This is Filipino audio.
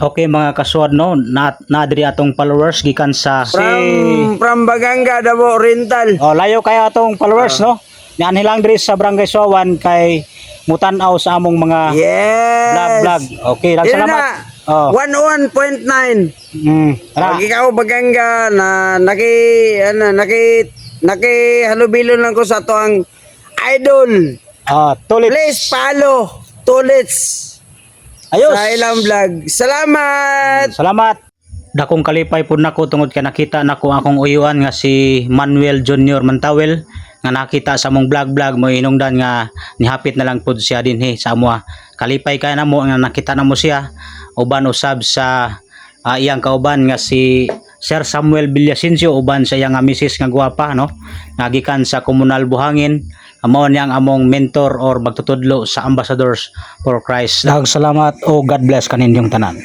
Okay mga kasuad no, na diri atong followers gikan sa From Baganga, Davao Oriental. layo kay atong followers no. Yan hilang diri sa Barangay Suawan kay mutan-aw sa among mga Yes. vlog. Okay, lang Yun salamat. na. Oh. 11.9. Tara. Pag ikaw Baganga na naki halubilo lang ko sa to ang idol. Tulit. Please follow Tulits Ayos. sa ilang vlog. Salamat. Salamat. Dakong kalipay pud nako tungod kay nakita nako akong uyuan nga si Manuel Junior Mantawel nga nakita sa mong vlog mo inungdan nga nihapit na lang pud siya dinhi sa amo. Kalipay kay namo nga nakita namo siya uban usab sa iyang kauban nga si Sir Samuel Villasencio uban sa iyang misis nga gwapa no. Nagikan sa Komunal Buhangin. Amo niyang among mentor or magtutudlo sa Ambassadors for Christ. Daghang salamat o God bless kaninyong tanan.